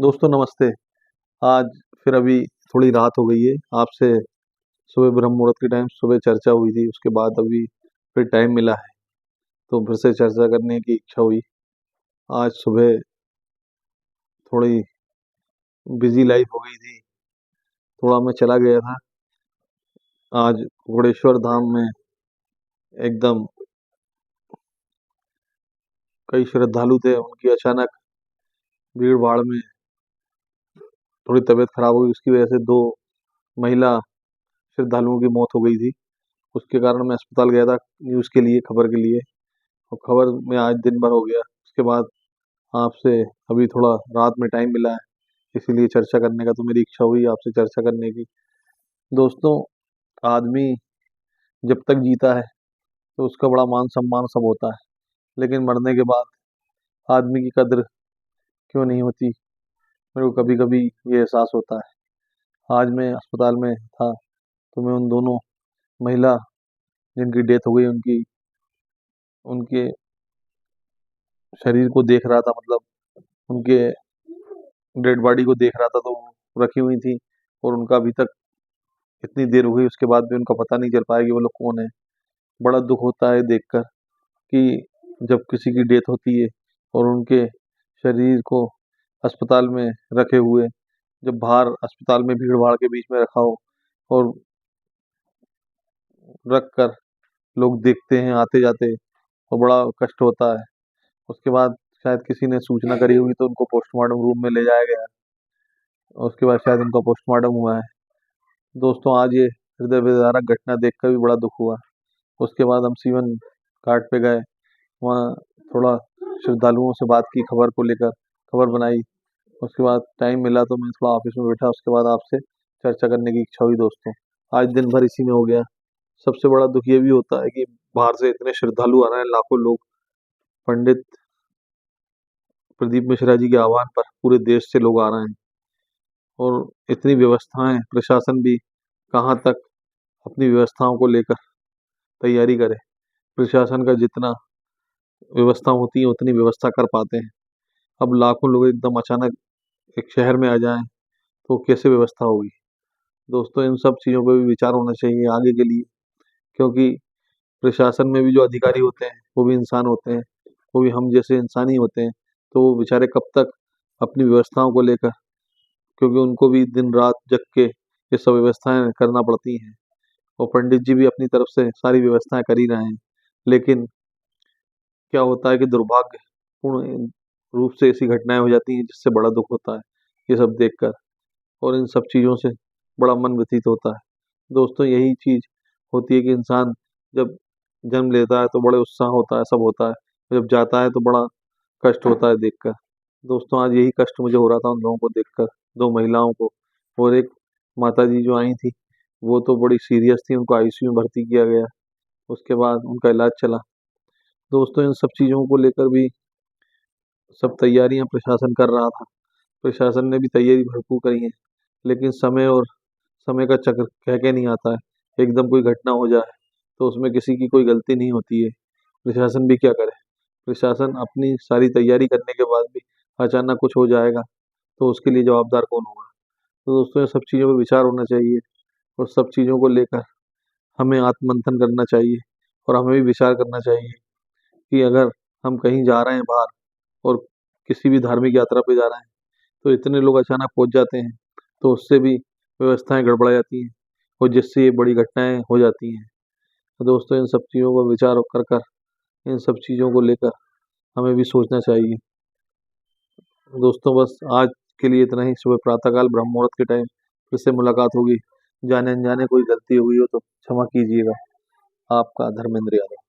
दोस्तों नमस्ते। आज फिर अभी थोड़ी रात हो गई है। आपसे सुबह ब्रह्म मुहूर्त के टाइम सुबह चर्चा हुई थी, उसके बाद अभी फिर टाइम मिला है तो फिर से चर्चा करने की इच्छा हुई। आज सुबह थोड़ी बिजी लाइफ हो गई थी, थोड़ा मैं चला गया था। आज घोड़ेश्वर धाम में एकदम कई श्रद्धालु थे, उनकी अचानक भीड़ भाड़ में थोड़ी तबीयत खराब हुई, उसकी वजह से दो महिला श्रद्धालुओं की मौत हो गई थी। उसके कारण मैं अस्पताल गया था न्यूज़ के लिए, खबर के लिए। और खबर में आज दिन भर हो गया। उसके बाद आपसे अभी थोड़ा रात में टाइम मिला है, इसीलिए चर्चा करने का तो मेरी इच्छा हुई आपसे चर्चा करने की। दोस्तों, आदमी जब तक जीता है तो उसका बड़ा मान सम्मान सब होता है, लेकिन मरने के बाद आदमी की कद्र क्यों नहीं होती, मेरे को कभी कभी ये एहसास होता है। आज मैं अस्पताल में था तो मैं उन दोनों महिला जिनकी डेथ हो गई उनकी उनके शरीर को देख रहा था, मतलब उनके डेड बॉडी को देख रहा था। तो वो रखी हुई थी और उनका अभी तक इतनी देर हो गई, उसके बाद भी उनका पता नहीं चल पाया कि वो लोग कौन है। बड़ा दुख होता है देखकर कि जब किसी की डेथ होती है और उनके शरीर को अस्पताल में रखे हुए, जब बाहर अस्पताल में भीड़ भाड़ के बीच में रखा हो और रख कर लोग देखते हैं आते जाते, और बड़ा कष्ट होता है। उसके बाद शायद किसी ने सूचना करी होगी तो उनको पोस्टमार्टम रूम में ले जाया गया और उसके बाद शायद उनका पोस्टमार्टम हुआ है। दोस्तों, आज ये हृदय विदारक घटना देखकर भी बड़ा दुख हुआ। उसके बाद हम सीवन घाट पे गए, वहाँ थोड़ा श्रद्धालुओं से बात की, खबर को लेकर खबर बनाई। उसके बाद टाइम मिला तो मैं थोड़ा ऑफिस में बैठा, उसके बाद आपसे चर्चा करने की इच्छा हुई। दोस्तों, आज दिन भर इसी में हो गया। सबसे बड़ा दुख ये भी होता है कि बाहर से इतने श्रद्धालु आ रहे हैं, लाखों लोग। पंडित प्रदीप मिश्रा जी के आह्वान पर पूरे देश से लोग आ रहे हैं और इतनी व्यवस्थाएं, प्रशासन भी कहाँ तक अपनी व्यवस्थाओं को लेकर तैयारी करे। प्रशासन का जितना व्यवस्था होती है उतनी व्यवस्था कर पाते हैं। अब लाखों लोग एकदम अचानक एक शहर में आ जाएं तो कैसे व्यवस्था होगी। दोस्तों, इन सब चीज़ों पर भी विचार होना चाहिए आगे के लिए, क्योंकि प्रशासन में भी जो अधिकारी होते हैं वो भी इंसान होते हैं, वो भी हम जैसे इंसान ही होते हैं। तो वो बेचारे कब तक अपनी व्यवस्थाओं को लेकर, क्योंकि उनको भी दिन रात जग के ये सब व्यवस्थाएं करना पड़ती हैं। और पंडित जी भी अपनी तरफ से सारी व्यवस्थाएं कर ही रहे हैं, लेकिन क्या होता है कि दुर्भाग्यपूर्ण रूप से ऐसी घटनाएं हो जाती हैं जिससे बड़ा दुख होता है ये सब देखकर, और इन सब चीज़ों से बड़ा मन व्यथित होता है। दोस्तों, यही चीज़ होती है कि इंसान जब जन्म लेता है तो बड़े उत्साह होता है, सब होता है, जब जाता है तो बड़ा कष्ट होता है देखकर। दोस्तों, आज यही कष्ट मुझे हो रहा था उन लोगों को देखकर, दो महिलाओं को। और एक माता जी जो आई थी वो तो बड़ी सीरियस थी, उनको आईसीयू में भर्ती किया गया, उसके बाद उनका इलाज चला। दोस्तों, इन सब चीज़ों को लेकर भी सब तैयारियां प्रशासन कर रहा था, प्रशासन ने भी तैयारी भरपूर करी है, लेकिन समय का चक्र कह के नहीं आता है। एकदम कोई घटना हो जाए तो उसमें किसी की कोई गलती नहीं होती है, प्रशासन भी क्या करे। प्रशासन अपनी सारी तैयारी करने के बाद भी अचानक कुछ हो जाएगा तो उसके लिए जवाबदार कौन होगा। तो दोस्तों, ये सब चीज़ों पर विचार होना चाहिए और सब चीज़ों को लेकर हमें आत्ममंथन करना चाहिए और हमें भी विचार करना चाहिए कि अगर हम कहीं जा रहे हैं बाहर और किसी भी धार्मिक यात्रा पे जा रहे हैं तो इतने लोग अचानक पहुंच जाते हैं तो उससे भी व्यवस्थाएं गड़बड़ा जाती हैं और जिससे ये बड़ी घटनाएं हो जाती हैं। तो दोस्तों, इन सब चीज़ों का विचार कर कर इन सब चीज़ों को लेकर हमें भी सोचना चाहिए। दोस्तों, बस आज के लिए इतना ही। सुबह प्रातःकाल ब्रह्म मुहूर्त के टाइम फिर से मुलाकात होगी। जाने अनजाने कोई गलती हो गई हो तो क्षमा कीजिएगा। आपका धर्मेंद्र यादव।